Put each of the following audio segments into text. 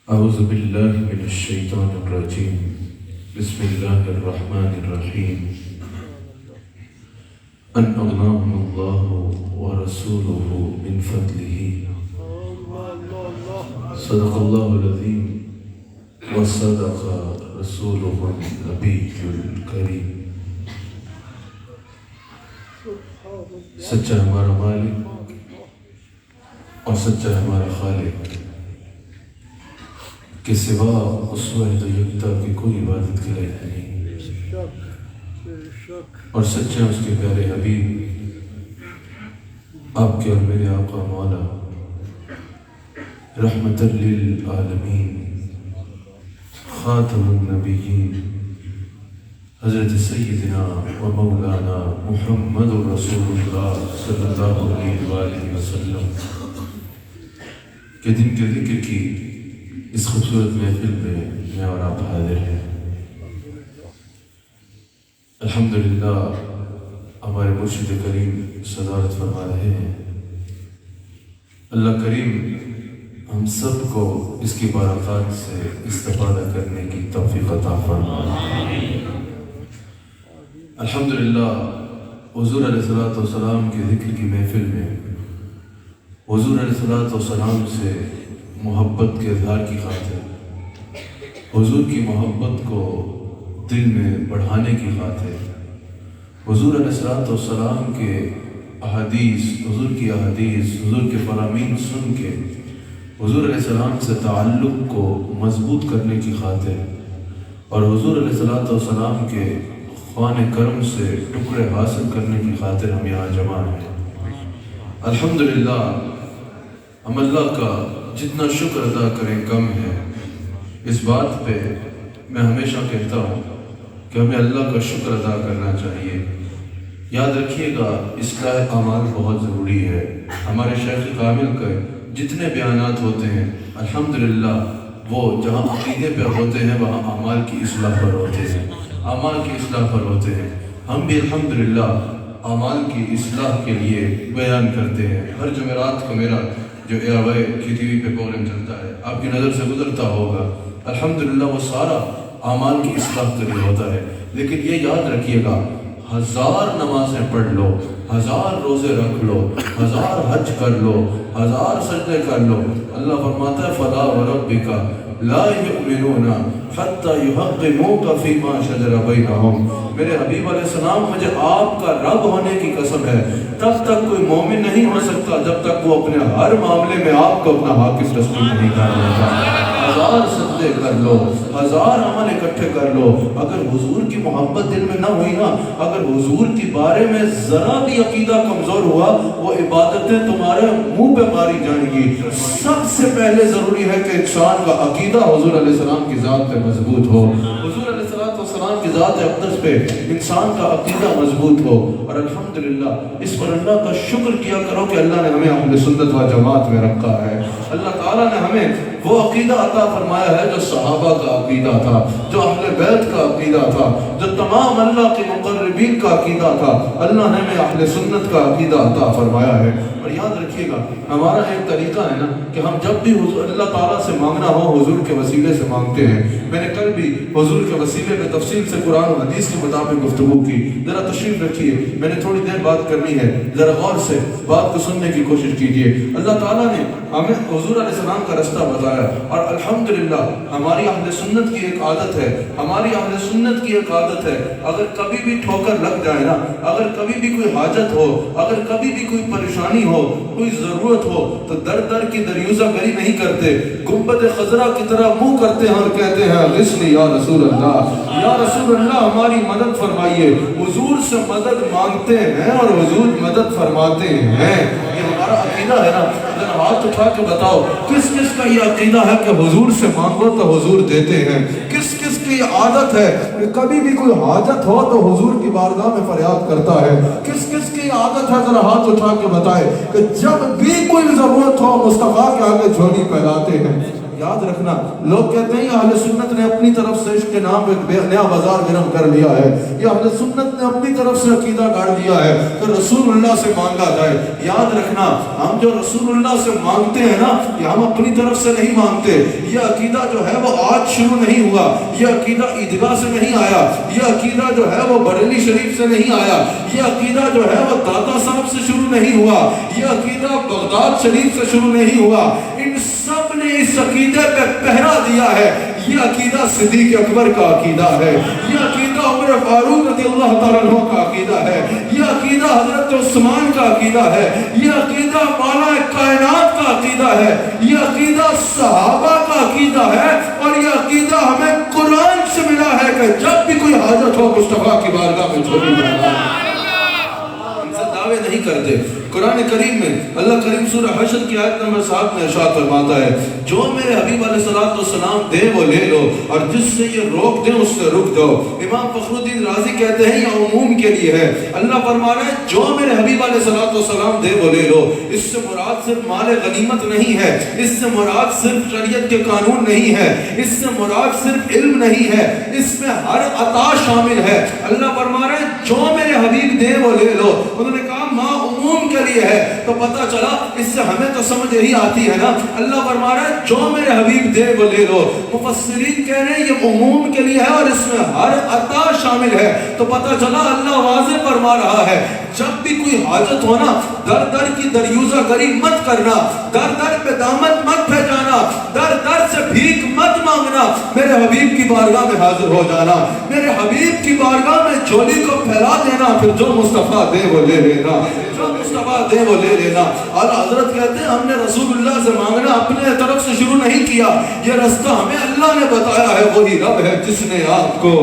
اعوذ باللہ من الشیطان الرجیم بسم اللہ الرحمن الرحیم ان اغناهم اللہ ورسولہ من فضلہ صدق اللہ العظیم وصدق رسولہ النبی الکریم۔ سچا ہمارا مالک اور سچا ہمارا خالق کے سوا اس واحد یکتا کی کوئی عبادت کے لائق نہیں، اور سچا اس کے پیارے حبیب آپ کے اور میرے آقا مولا رحمت للعالمین خاتم النبیین حضرت سیدنا و مولانا محمد رسول اللہ صلی اللہ علیہ وآلہ وسلم کے دن کے ذکر کی اس خوبصورت محفل میں میں اور آپ حاضر ہیں۔ الحمدللہ ہمارے مرشد کریم صدارت فرما رہے ہیں، اللہ کریم ہم سب کو اس کی برکات سے استفادہ کرنے کی توفیق عطا فرمائے۔ الحمدللہ حضور علیہ السلام کے ذکر کی محفل میں حضور علیہ السلام سے محبت کے اظہار کی خاطر، حضور کی محبت کو دل میں بڑھانے کی خاطر، حضور علیہ السلام کے احادیث، حضور کی احادیث، حضور کے فرامین سن کے حضور علیہ السلام سے تعلق کو مضبوط کرنے کی خاطر اور حضور علیہ السلام کے خوان کرم سے ٹکڑے حاصل کرنے کی خاطر ہم یہاں جمع ہیں۔ الحمدللہ ہم اللہ کا جتنا شکر ادا کریں کم ہے۔ اس بات پہ میں ہمیشہ کہتا ہوں کہ ہمیں اللہ کا شکر ادا کرنا چاہیے۔ یاد رکھیے گا اصلاح اعمال بہت ضروری ہے۔ ہمارے شیخ کامل کے جتنے بیانات ہوتے ہیں الحمدللہ وہ جہاں عقیدے پہ ہوتے ہیں وہاں اعمال کی اصلاح پر ہوتے ہیں، اعمال کی اصلاح پر ہوتے ہیں۔ ہم بھی الحمدللہ اعمال کی اصلاح کے لیے بیان کرتے ہیں۔ ہر جمعرات کو میرا جو ایئروے کی ٹی وی پہ پروگرام چلتا ہے آپ کی نظر سے گزرتا ہوگا، الحمدللہ وہ سارا اعمال کی اصلاح کے لیے ہوتا ہے۔ لیکن یہ یاد رکھیے گا 1000 نمازیں پڑھ لو، 1000 روزے رکھ لو، 1000 حج کر لو، 1000 سجدے کر لو، اللہ فرماتا ہے فَلَا وَرَبِّكَ لَا يُؤْمِنُونَ حَتَّى يُحَقِّمُوكَ فِي مَا شَجَرَ بَيْنَهُمْ۔ میرے حبیب علیہ السلام مجھے آپ کا رب ہونے کی قسم ہے، تب تک کوئی مومن نہیں ہو سکتا جب تک وہ اپنے ہر معاملے میں آپ کو اپنا حافظ تسلیم نہیں کر لیتا۔ 1000 سجدے کر لو، 1000 عمل اکٹھے کر لو، اگر حضور کی محبت دل میں نہ ہوئی نا، اگر حضور کے بارے میں ذرا بھی عقیدہ کمزور ہوا وہ عبادتیں تمہارے منہ پہ ماری جائیں گی۔ سب سے پہلے ضروری ہے کہ انسان کا عقیدہ حضور علیہ السلام کی ذات پہ مضبوط ہو، حضور علیہ السلام کی ذات اقدس پہ انسان کا عقیدہ مضبوط ہو۔ اور الحمدللہ اس پر اللہ کا شکر کیا کرو کہ اللہ نے ہمیں اہل سنت و جماعت میں رکھا ہے۔ اللہ تعالیٰ نے ہمیں وہ عقیدہ عطا فرمایا ہے جو صحابہ کا عقیدہ تھا، جو اہل بیت کا عقیدہ تھا، جو تمام اللہ کے مقربین کا عقیدہ تھا۔ اللہ نے ہمیں اہل سنت کا عقیدہ عطا فرمایا ہے۔ اور یاد رکھیے گا ہمارا ایک طریقہ ہے نا کہ ہم جب بھی اللہ تعالیٰ سے مانگنا ہو حضور کے وسیلے سے مانگتے ہیں۔ میں نے کل بھی حضور کے وسیلے میں تفصیل سے قرآن و حدیث کے مطابق گفتگو کی، ذرا تشریف رکھیے، میں نے تھوڑی دیر بات کرنی ہے، ذرا غور سے بات کو سننے کی کوشش کیجیے۔ اللہ تعالیٰ نے ہمیں حضور علیہ السلام کا رستہ بتایا، اور الحمدللہ ہماری اہل سنت کی ایک عادت ہے، ہماری اہل سنت کی ایک عادت ہے، اگر کبھی بھی ٹھوکر لگ جائے نا، اگر کبھی بھی کوئی حاجت ہو، اگر کبھی بھی کوئی پریشانی ہو، کوئی ضرورت ہو تو در در کی دریوزہ گری نہیں کرتے، گنبد خضرا کی طرح منہ کرتے ہیں اور کہتے ہیں غثنی یا رسول اللہ، یا رسول اللہ ہماری مدد فرمائیے۔ حضور سے مدد مانگتے ہیں اور حضور مدد فرماتے ہیں۔ یہ ہمارا عقیدہ ہے نا، ذرا ہاتھ اٹھا کے بتاؤ کس کس کا یہ عقیدہ ہے کہ حضور سے مانگو تو حضور دیتے ہیں؟ کس کس کی یہ عادت ہے کہ کبھی بھی کوئی حاجت ہو تو حضور کی بارگاہ میں فریاد کرتا ہے؟ کس کس کی عادت ہے ذرا ہاتھ اٹھا کے بتائے کہ جب بھی کوئی ضرورت ہو مصطفیٰ کے آگے جھولی پھیلاتے ہیں؟ یاد رکھنا لوگ کہتے ہیں یہ اہل سنت نے اپنی طرف سے عشق کے نام پہ نیا بازار گرم کر لیا ہے، یہ اہل سنت نے اپنی طرف سے عقیدہ گاڑ دیا ہے کہ رسول اللہ سے مانگا جائے۔ یاد رکھنا ہم جو رسول اللہ سے مانگتے ہیں نا، یہ ہم اپنی طرف سے نہیں مانگتے، یہ عقیدہ جو ہے وہ آج شروع نہیں ہوا، یہ عقیدہ عیدگاہ سے نہیں آیا، یہ عقیدہ جو ہے وہ بریلی شریف سے نہیں آیا، یہ عقیدہ جو ہے وہ داتا صاحب سے شروع نہیں ہوا، یہ عقیدہ بغداد شریف سے شروع نہیں ہوا۔ ان سب نے اس عقیدے پہ پہرا دیا ہے۔ یہ عقیدہ صدیق اکبر کا عقیدہ ہے، یہ عقیدہ عمر فاروق رضی اللہ تعالیٰ عنہ کا عقیدہ ہے، یہ عقیدہ حضرت عثمان کا عقیدہ ہے، یہ عقیدہ مولا کائنات کا عقیدہ ہے، یہ عقیدہ صحابہ کا عقیدہ ہے، اور یہ عقیدہ ہمیں قرآن سے ملا ہے کہ جب بھی کوئی حاجت ہو مصطفیٰ کی بارگاہ میں جھولی بنا۔ ہم سے دعوے نہیں کرتے۔ قرآن کریم میں اللہ کریم سورہ حشر کی آیت نمبر 7 میں ارشاد فرماتا ہے جو میرے حبیب علیہ السلام دے وہ لے لو، اور جس سے یہ روک دیں اس سے رک دو۔ امام فخر الدین رازی کہتے ہیں یہ عموم کے لیے ہے۔ اللہ فرما رہے ہیں جو میرے حبیب علیہ السلام دے وہ لے لو۔ اس سے مراد صرف مال غنیمت نہیں ہے، اس سے مراد صرف شریعت کے قانون نہیں ہے، اس سے مراد صرف علم نہیں ہے، اس میں ہر عطا شامل ہے۔ اللہ فرما رہے ہیں جو میرے حبیب دے وہ لے لو۔ انہوں نے کہا ماں عموم کے لیے ہے، تو پتہ چلا اس سے ہمیں تو سمجھ یہی آتی ہے نا۔ اللہ فرما رہا ہے جو میرے حبیب دے وہ لے لو۔ مفسرین کہہ رہے ہیں یہ عموم کے لیے ہے اور اس میں ہر عطا شامل ہے، تو پتہ چلا اللہ واضح فرما رہا ہے جب بھی کوئی حاجت ہونا در در کی دریوزہ گری مت کرنا، در در پہ دامت مت پھیلانا، در در سے بھیک مت مانگنا، میرے حبیب کی بارگاہ میں حاضر ہو جانا، میرے حبیب کی بارگاہ میں جھولی کو پھیلا دینا، پھر جو مصطفیٰ دے وہ لے لینا، جو مصطفیٰ دے وہ لے لینا۔ اور حضرت کہتے ہیں ہم نے رسول اللہ سے مانگنا اپنے طرف سے شروع نہیں کیا، یہ رستہ ہمیں اللہ نے بتایا ہے، وہی رب ہے جس نے آپ کو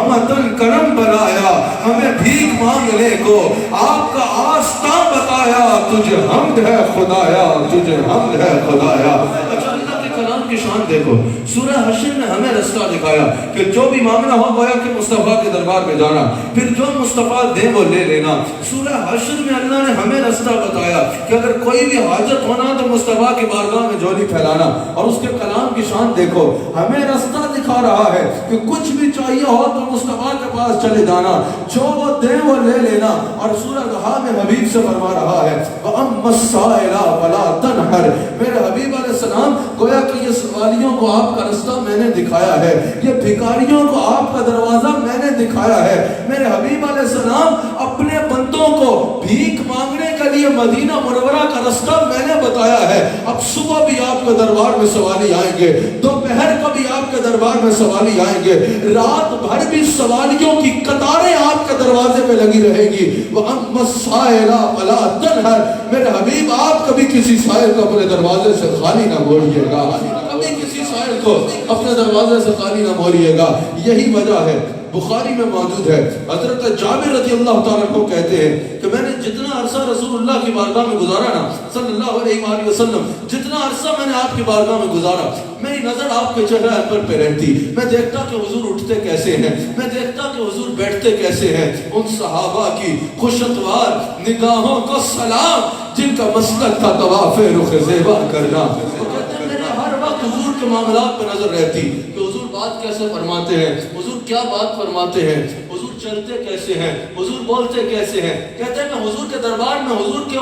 امتن کرم بنایا، ہمیں بھیک مانگنے کو آپ کا آستاں بتایا، تجھے حمد ہے خدایا، تجھے حمد ہے خدایا۔ اچھا اللہ کے کلام کی شان دیکھو، سورہ حشر نے ہمیں رستہ دکھایا کہ جو بھی مانگنا ہو گویا کہ مصطفیٰ کے دربار میں جانا، پھر جو مصطفیٰ دے وہ لے لینا۔ سورہ حشر میں اللہ نے ہمیں رستہ بتایا کہ اگر کوئی بھی حاجت ہونا تو مصطفیٰ کی بارگاہ میں جھولی پھیلانا، اور اس کے کلام کی شان دیکھو، ہمیں رستہ دکھا رہا ہے کہ کچھ بھی چاہیے ہو تو مصطفیٰ کے پاس چلے جانا، جو وہ دے وہ لے لینا۔ اور سورہ ضحیٰ میں حبیب سے فرما رہا ہے وَأَمَّا السَّائِلَ فَلَا تَنْهَرْ، میرے حبیب علیہ السلام گویا کہ یہ سوالیوں کو آپ کا رستہ میں نے دکھایا ہے، یہ بھکاریوں کو آپ کا دروازہ میں نے دکھایا ہے۔ میرے حبیب علیہ السلام اپنے بندوں کو بھیک مانگنے کے لیے مدینہ منورہ کا رستہ میں نے بتایا ہے۔ اب صبح بھی آپ کے دربار میں سوالی آئیں گے، دوپہر کو بھی آپ کے دربار میں سوالی آئیں گے، رات بھر بھی سوالیوں کی قطاریں آپ کے دروازے پہ لگی رہے گی۔ وَأَمَّا السَّائِلَ فَلَا تَنْهَرْ، میرے حبیب آپ کبھی کسی سائل کو اپنے دروازے سے خالی نہ موڑیے گا، کبھی کسی سائل کو اپنے دروازے سے خالی نہ موڑیے گا۔ یہی وجہ ہے بخاری میں موجود ہے، حضرت جابر رضی اللہ تعالیٰ کو کہتے ہیں کہ میں نے جتنا عرصہ رسول اللہ کی بارگاہ میں گزارا نا صلی اللہ علیہ وآلہ وسلم، جتنا عرصہ میں نے آپ کی بارگاہ میں گزارا، میری نظر آپ کے چہرہ انور پہ رہتی، میں دیکھتا کہ حضور اٹھتے کیسے ہیں، میں دیکھتا کہ حضور بیٹھتے کیسے ہیں۔ ان صحابہ کی خوشتوار نگاہوں کو سلام جن کا مسلک تھا طواف رخ زیبا کرنا، وہ کہتے ہیں میرے ہر وقت حضور کے معاملات پہ نظر رہتی کہ حضور بات کیسے فرماتے ہیں، حضور کیا بات فرماتے ہیں، حضور چلتے کیسے ہیں، حضور بولتے کیسے ہیں۔ کہتے ہیں میں حضور کے دربار میں حضور کے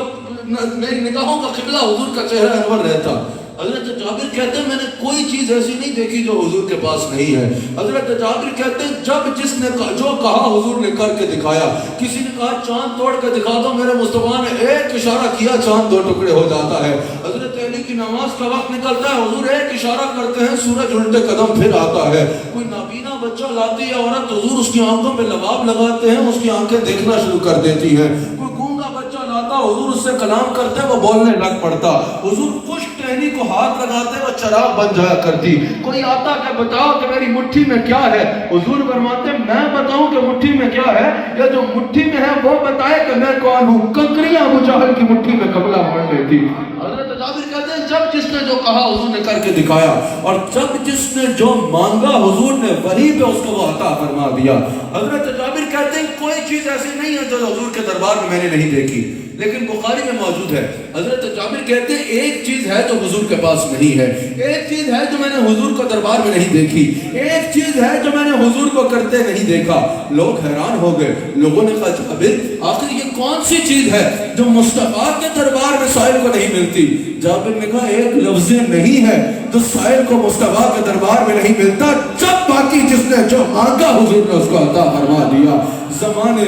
میری نگاہوں کا قبلہ حضور کا چہرہ انور رہتا۔ حضرت جابر کہتے ہیں میں نے کوئی چیز ایسی نہیں دیکھی جو حضور کے پاس نہیں ہے۔ حضرت جابر کہتے ہیں جب جس نے جو کہا حضور نے کر کے دکھایا۔ کسی نے کہا چاند توڑ کے دکھا دو، میرے مصطفیٰ نے ایک اشارہ کیا چاند دو ٹکڑے ہو جاتا ہے۔ حضرت علی کی نماز کا وقت نکلتا ہے، حضور ایک اشارہ کرتے ہیں سورج الٹے قدم پھر آتا ہے۔ کوئی نابینا بچہ لاتی ہے عورت، حضور اس کی آنکھوں پہ لباب لگاتے ہیں، اس کی آنکھیں دیکھنا شروع کر دیتی ہیں۔ کوئی گونگا بچہ لاتا، حضور اس سے کلام کرتے، وہ بولنے لگ پڑتا۔ حضور خشک ٹہنی کو ہاتھ لگاتے وہ چراغ بن جایا کرتی۔ کوئی آتا کہ بتاؤ کہ میری مٹھی میں کیا ہے، حضور فرماتے میں بتاؤں کہ مٹھی میں کیا ہے، یا جو مٹھی میں ہے وہ بتائے کہ میں کون ہوں۔ کنکریاں ابو جہل کی مٹھی میں قبلہ مار لیتی۔ حضرت جابر کہتے ہیں جب جس نے جو کہا حضور نے کر کے دکھایا، اور جب جس نے جو مانگا حضور نے وہی پہ اس کو وہ عطا فرما دیا۔ حضرت جابر کہتے ہیں کوئی چیز ایسی نہیں ہے جو حضور کے دربار میں نے نہیں دیکھی۔ لیکن بخاری میں موجود ہے. حضرت جابر کہتے ہیں ایک چیز ہے جو حضور کے پاس نہیں ہے, ایک چیز ہے جو میں نے حضور کو دربار میں نہیں دیکھی, ایک چیز ہے جو میں نے حضور کو کرتے نہیں دیکھا. لوگ حیران ہو گئے. لوگوں نے کہا جابر آخر یہ کون سی چیز ہے جو مصطفیٰ کے دربار میں سائل کو نہیں ملتی؟ جابر نے کہا ایک لفظ نہیں ہے جو سائل کو مصطفیٰ کے دربار میں نہیں ملتا, جب باقی جس نے جو مانگا حضور نے اس کو عطا فرما دیا. زمانے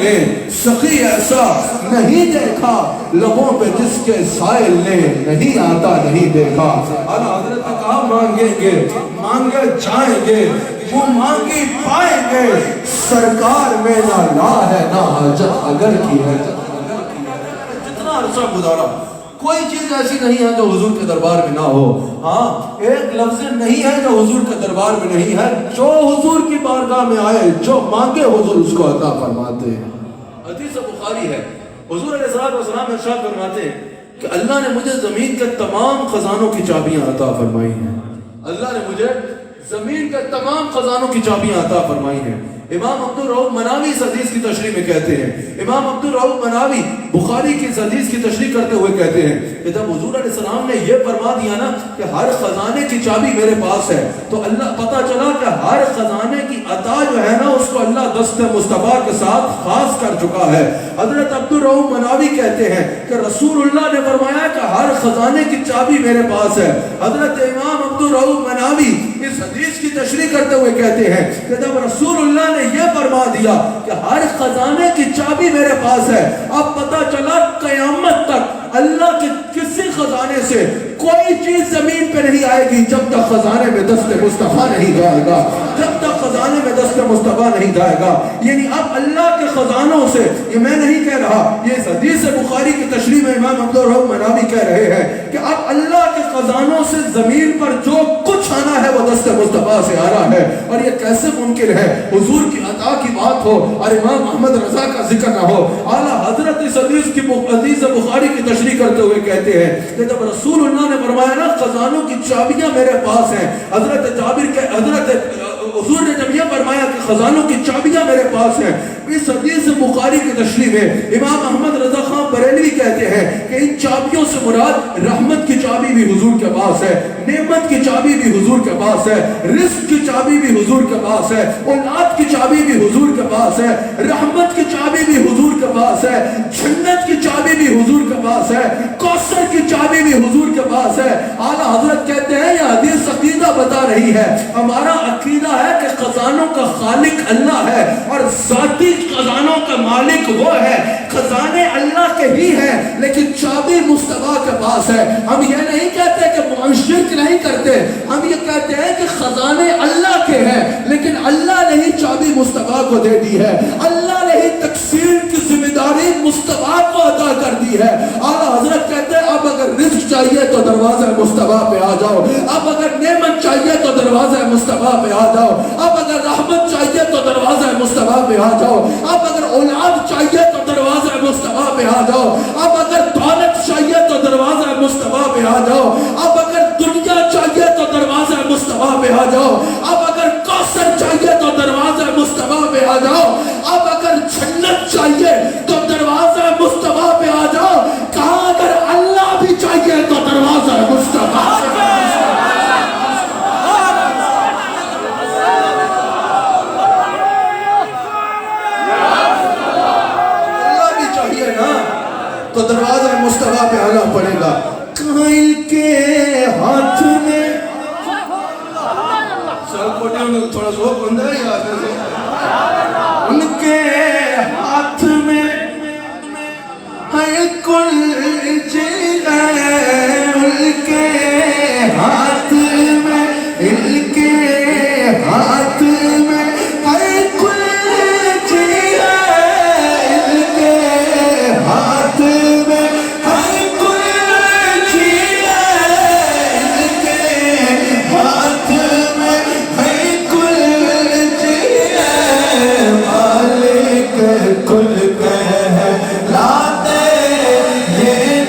میں سخی ایسا نہیں دیکھا, لبوں پہ جس کے سائل نے نہیں آتا نہیں دیکھا. اعلیٰ حضرت نے کہا مانگیں گے, مانگے جائیں گے, وہ مانگی پائیں گے. سرکار میں نہ لا ہے نہ حاجت اگر کی ہے. جتنا عرصہ گزارا کوئی چیز ایسی نہیں ہے جو حضور کے دربار میں نہ ہو. ہاں ایک لفظ نہیں ہے جو حضور کے دربار میں نہیں ہے. جو حضور کی بارگاہ میں آئے, جو مانگے حضور اس کو عطا فرماتے ہیں. حدیث بخاری ہے, حضور علیہ السلام ارشاد فرماتے ہیں کہ اللہ نے مجھے زمین کے تمام خزانوں کی چابیاں عطا فرمائی ہیں. اللہ نے مجھے زمین کے تمام خزانوں کی چابیاں عطا فرمائی ہیں. امام عبدالرؤف مناوی اس حدیث کی تشریح میں کہتے ہیں, امام عبدالرؤف مناوی بخاری کی اس حدیث کی تشریح کرتے ہوئے کہتے ہیں کہ جب حضور علیہ السلام نے یہ فرما دیا نا کہ ہر خزانے کی چابی میرے پاس ہے, تو اللہ پتہ چلا کہ ہر خزانے کی عطا جو ہے نا اس کو اللہ دست مصطفیٰ کے ساتھ خاص کر چکا ہے. حضرت عبدالرؤف مناوی کہتے ہیں کہ رسول اللہ نے فرمایا کہ ہر خزانے کی چابی میرے پاس ہے. حضرت امام عبدالرؤف مناوی اس حدیث کی تشریح کرتے ہوئے کہتے ہیں کہ جب رسول اللہ نے یہ فرما دیا کہ ہر خزانے کی چابی میرے پاس ہے, اب پتہ چلا قیامت تک اللہ کے کسی خزانے سے کوئی چیز زمین پہ نہیں آئے گی جب تک خزانے میں دست مصطفیٰ نہیں جائے گا, جب تک خزانے میں دست مصطفیٰ نہیں جائے گا. یعنی اب اللہ کے خزانوں سے, یہ میں نہیں کہہ رہا, یہ حدیث بخاری کی تشریح میں امام عبدالرؤف مناوی کہہ رہے ہیں کہ اب اللہ کے خزانوں سے زمین پر جو کچھ آنا ہے وہ دست مصطفیٰ سے آ رہا ہے. اور یہ کیسے ممکن ہے حضور کی عطا کی بات ہو اور امام محمد رضا کا ذکر نہ ہو. اعلیٰ حضرت اس حدیث بخاری کی تشریح کرتے ہوئے کہتے ہیں کہ جب رسول اللہ نے فرمایا نا خزانوں کی چابیاں میرے پاس ہیں, حضرت جابر کے حضرت حضور نے جب یہ فرمایا کہ خزانوں کی چابیاں میرے پاس ہیں, اس حدیث بخاری کی تشریح میں امام احمد رضا خان بریلوی کہتے ہیں کہ ان چابیوں سے مراد رحمت کی چابی بھی حضور کے پاس ہے, نعمت کی چابی بھی حضور کے پاس ہے, رزق کی چابی بھی حضور کے پاس ہے, اولاد کی چابی بھی حضور کے پاس ہے, رحمت کی چابی بھی حضور کے پاس ہے, جنت کی چابی بھی حضور کے پاس ہے, کوثر کی چابی بھی حضور کے پاس ہے. اعلیٰ حضرت کہتے ہیں یہ حدیث عقیدہ بتا رہی ہے, ہمارا عقیدہ ہے کہ خزانوں کا خالق اللہ ہے اور ذاتی خزانوں کا مالک وہ ہے. خزانے اللہ کے ہی ہیں لیکن چابی مصطفیٰ کے پاس ہے. ہم یہ نہیں کہتے کہ شرک نہیں کرتے, ہم یہ کہتے ہیں کہ خزانے اللہ کے ہیں لیکن اللہ نے ہی چابی مصطفیٰ کو دے دی ہے, اللہ نے ہی تقسیم کی ذمہ داری مصطفیٰ کو عطا کر دی ہے. اعلیٰ حضرت کہتے ہیں اب اگر رزق چاہیے تو دروازہ مصطفیٰ پہ آ جاؤ, اب اگر نعمت چاہیے تو دروازہ مصطفیٰ پہ آ جاؤ, اب اگر رحمت چاہیے تو دروازہ مصطفیٰ پہ آ جاؤ, اب اگر اولاد چاہیے تو دروازہ مصطفیٰ پہ آ جاؤ, اب اگر دولت چاہیے تو دروازہ مصطفیٰ پہ آ جاؤ, اب اگر دنیا چاہیے تو دروازہ مصطفیٰ پہ آ جاؤ, اب اگر کوثر چاہیے تو دروازہ مصطفیٰ پہ آ جاؤ, اب اگر جنت چاہیے تو دروازہ مصطفیٰ پہ آ جاؤ. کہاں اگر اللہ بھی چاہیے تو دروازہ مصطفیٰ پہ آ جاؤ. تو دروازہ مصطفیٰ پہ آنا پڑے گا. قائل کے ہاتھ میں سب کوٹیوں میں تھوڑا سوک بندہ ہے یا ان کے ہاتھ میں ہے کل چیز ہے, ان کے ہاتھ میں, ان کے ہاتھ میں ہے کل چیز ہے, ان کے ہاتھ میں ہے کل چیز ہے, ان کے ہاتھ میں ہے کل چیز ہے. مالک کل کہلاتے یہ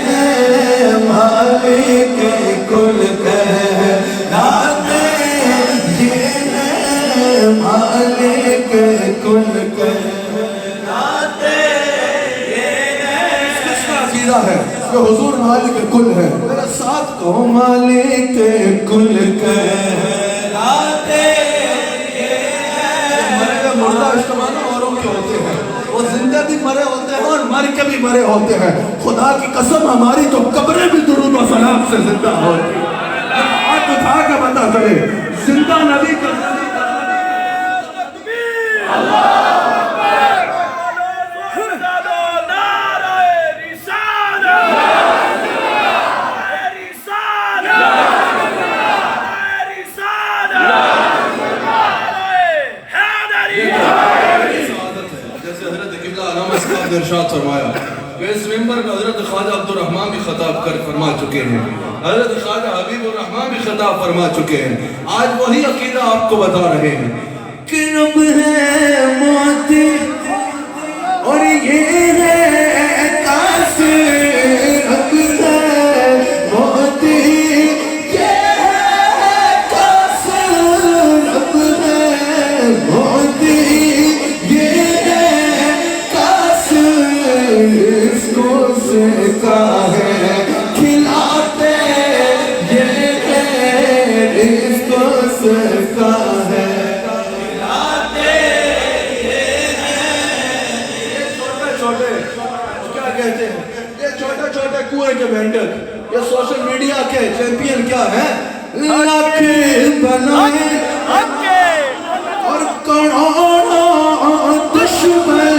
کل ہے، میرے ساتھ کہو مالک کل کائناتے مرے مردہ اجتماع اوروں کے ہوتے ہیں، وہ زندہ بھی مرے ہوتے ہیں اور مر کے بھی مرے ہوتے ہیں. خدا کی قسم ہماری تو قبریں بھی درود و سلام سے زندہ ہوتی ہیں. ہاتھ اٹھا کے بتا کرے زندہ نبی کا ارشاد فرمایا کہ اس ممبر میں حضرت خواجہ عبدالرحمن بھی خطاب کر فرما چکے ہیں، حضرت خواجہ حبیب الرحمن بھی خطاب فرما چکے ہیں. آج وہی عقیدہ آپ کو بتا رہے ہیں کہ رب ہے موت اور یہ ہے قاصر، رب ہے موت یہ ہے قاصر، رب ہے موت یہ ہے اس کو سکا ہے کھلاتے یہ اس کو سکا ہے کھلاتے یہ چھوٹے چھوٹے کیا کہتے ہیں، یہ چھوٹے چھوٹے کنویں کے مینڈل، یہ سوشل میڈیا کے چیمپئن کیا ہیں، لاکھ بنائے اور کروڑوں دشمن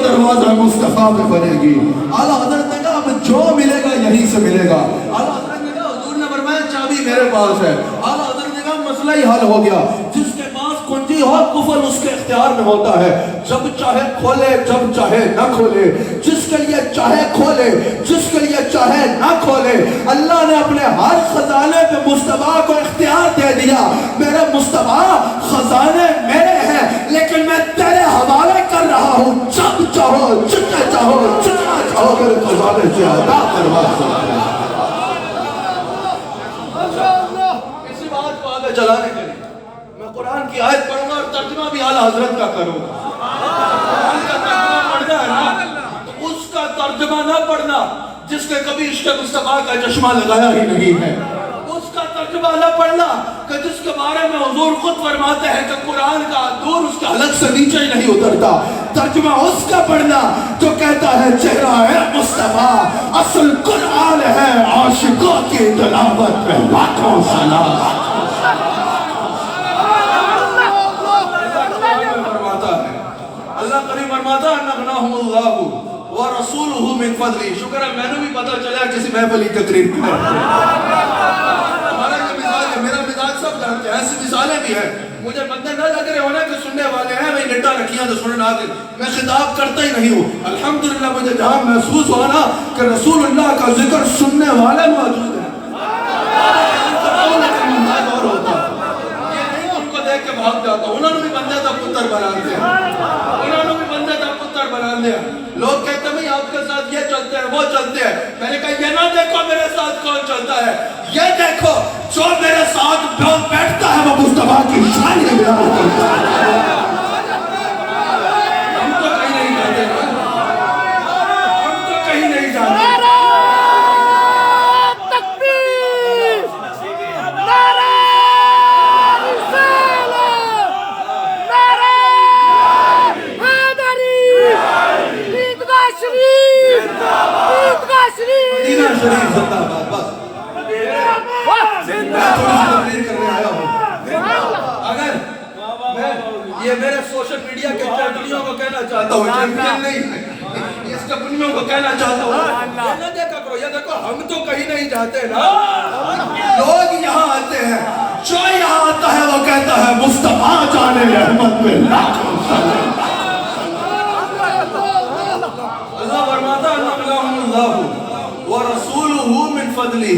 دروازہ مصطفیٰ میں بنے گی. اعلیٰ حضرت نے کہا اب جو ملے گا یہیں سے ملے گا. اعلیٰ حضرت نے کہا حضور نے فرمایا چابی میرے پاس ہے. اعلیٰ حضرت نے کہا مسئلہ ہی حل ہو گیا. جس کے پاس کنجی ہو قفل اس کے اختیار میں ہوتا ہے، جب چاہے کھولے جب چاہے نہ کھولے، جس کے لیے چاہے کھولے جس کے لیے چاہے نہ کھولے. اللہ نے اپنے ہر خزانے پہ مصطفیٰ کو اختیار دے دیا. میرے مصطفیٰ خزانے میرے ہیں لیکن میں تیرے حوالے کر رہا ہوں، جب چاہو جتنا چاہو جتنا چاہو میرے خزانے سے عطا کروا سکتے ہیں. اسی بات کو آگے چلانے کے لیے میں قرآن کی آیت پڑھوں گا اور ترجمہ بھی اعلیٰ حضرت کا کروں گا. قرآن کا ترجمہ پڑھنا ہے نا تو اس کا ترجمہ نہ پڑھنا جس نے کبھی عشق مصطفیٰ کا چشمہ لگایا ہی نہیں ہے. اس کا ترجمہ الگ پڑھنا کہ جس کے بارے میں حضور خود فرماتے ہیں کہ قرآن کا دور اس کے حلق سے نیچے ہی نہیں اترتا. ترجمہ اس کا پڑھنا جو کہتا ہے چہرہ ہے مصطفیٰ اصل قرآن ہے عاشقوں کی تلاوت میں لاکھوں سلام. اللہ کریم فرماتا ہے نغناہم اللہ ورسولہ من فضلہ. شکر ہے میں نے بھی پتہ چلا کسی محفلی تقریر میں. ہمارا جو مزاج ہے میرا مزاج سب جانتے ہیں, ایسی مثالیں بھی ہیں. مجھے بندے نہ لگ رہے ہونا کہ سننے والے ہیں میں نٹا رکھیاں تو سننے آگے میں خطاب کرتا ہی نہیں ہوں. الحمدللہ مجھے جہاں محسوس ہوا نا کہ رسول اللہ کا ذکر سننے والے موجود ہیں. اور ہوتا یہ نہیں ان کو دیکھ کے بھاگ جاتا. انہوں نے بھی بندے کا پتر بنا دیا, انہوں نے بھی بندے کا پتر بنا دیا. لوگ کہتے ہیں آپ کے ساتھ یہ چلتے ہیں وہ چلتے ہیں. میں نے کہا یہ نہ دیکھو میرے ساتھ کون چلتا ہے, یہ دیکھو جو میرے ساتھ بیٹھتا ہے وہ مصطفیٰ کی شان ہے. ہم تو کہیں نہیں جاتے, ہم تو کہیں نہیں جاتے. مدینہ شریف زندہ باد. بس میں تھوڑی سی تقریر کرنے آیا ہوں. اگر میں یہ میرے سوشل میڈیا کے چیمپئنوں کو کہنا چاہتا ہوں, چیمپئن نہیں اس کمپنیوں کو کہنا چاہتا ہوں, یہ نہ دیکھا کرو, یہ دیکھو ہم تو کہیں نہیں جاتے نا. لوگ یہاں آتے ہیں, جو یہاں آتا ہے وہ کہتا ہے مصطفیٰ جانے رحمت میں لاکھوں سلام. اللہ فرماتا ہے نغناہم اللہ ورسولہ من فضلہ.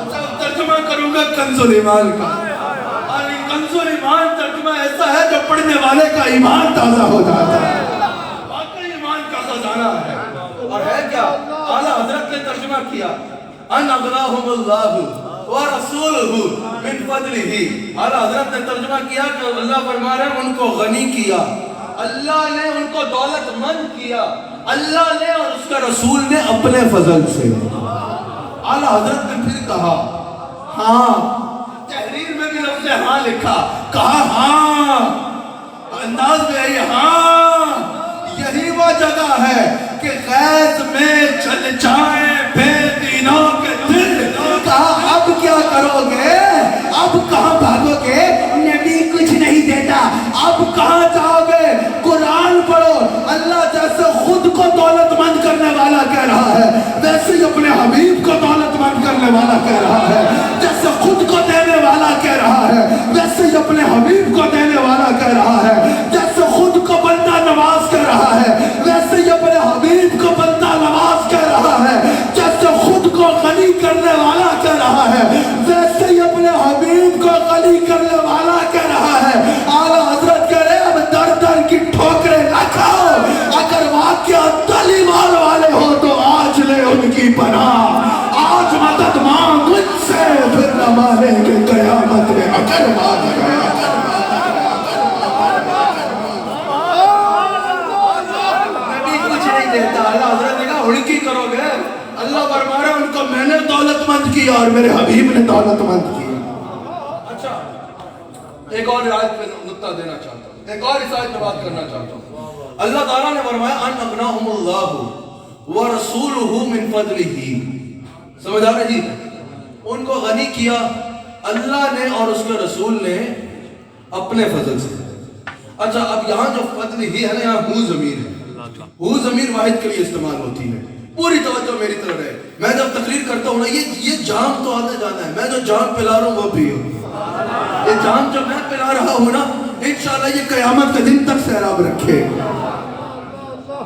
اچھا ترجمہ کروں گا کنز الایمان کا. اور کنز الایمان ترجمہ ایسا ہے جو پڑھنے والے کا ایمان تازہ ہو جاتا ہے. واقعی ایمان کا خزانہ ہے. اور ہے کیا اعلیٰ حضرت نے ترجمہ کیا ان اغناہم اللہ ورسولہ من فضلہ. اعلیٰ حضرت نے ترجمہ کیا کہ اللہ فرما رہے ہیں ان کو غنی کیا, اللہ نے ان کو دولت مند کیا, اللہ نے اور اس کا رسول نے اپنے فضل سے. اعلیٰ حضرت نے پھر کہا ہاں, تحریر میں بھی لفظ ہاں لکھا, کہا ہاں انداز میں آئی ہاں یہی وہ جگہ ہے کہ غیظ میں چل جائیں بے دینوں کے دل. کہا اب کیا کرو گے, اب کہاں بھاگو گے, نبی کچھ نہیں دیتا, اب کہاں جاؤ گے, قرآن پڑھو. اللہ جیسے خود کو دولت مند کرنے والا کہہ رہا ہے ویسے ہی اپنے حبیب کو دولت مند کرنے والا کہہ رہا ہے. جیسے خود کو دینے والا کہہ رہا ہے ویسے ہی اپنے حبیب کو دینے والا کہہ رہا ہے. جیسے خود کو بندہ نواز کہہ رہا ہے ویسے ہی اپنے حبیب کو بندہ نواز کہہ رہا ہے. جیسے خود کو غنی کرنے والا کہہ رہا ہے ویسے ہی اپنے حبیب کو غنی کرنے والا کہہ رہا ہے. اعلیٰ حضرت کہہ رہے اب در در کی ٹھوکریں نہ کھاؤ, اگر واقعہ طالبان والے ہو تو آج لے ان کی پناہ, آج مدد مانگ ان سے, پھر نہ مانیں گے قیامت میں اگر مانگ گئے. نبی کچھ نہیں دیتا. اعلیٰ حضرت نے کہا ہڑکی کرو گے, اللہ فرما رہا ان کو میں نے دولت مند کیا اور میرے حبیب نے دولت مند کیا. اچھا ایک اور آیت پہ نقطہ دینا چاہتا ہوں, ایک اور اس آیت پہ بات کرنا چاہتا ہوں. اللہ تعالیٰ نے فرمایا ان اغناہم اللہ ورسولہ من فضلہ. سمجھ آ رہی جی, ان کو غنی کیا اللہ نے اور اس کے رسول نے اپنے فضل سے. اچھا اب یہاں جو فضل ہی ہے نا, یہاں ہو ضمیر ہے. ہو ضمیر واحد کے لیے استعمال ہوتی ہے. پوری توجہ میری طرف ہے. میں جب تقریر کرتا ہوں نا یہ جام تو آنے جانا ہے, میں جو جام پلا رہا ہوں وہ پیو. یہ جام جو میں پلا رہا ہوں نا انشاءاللہ یہ قیامت کے دن تک سیراب رکھے.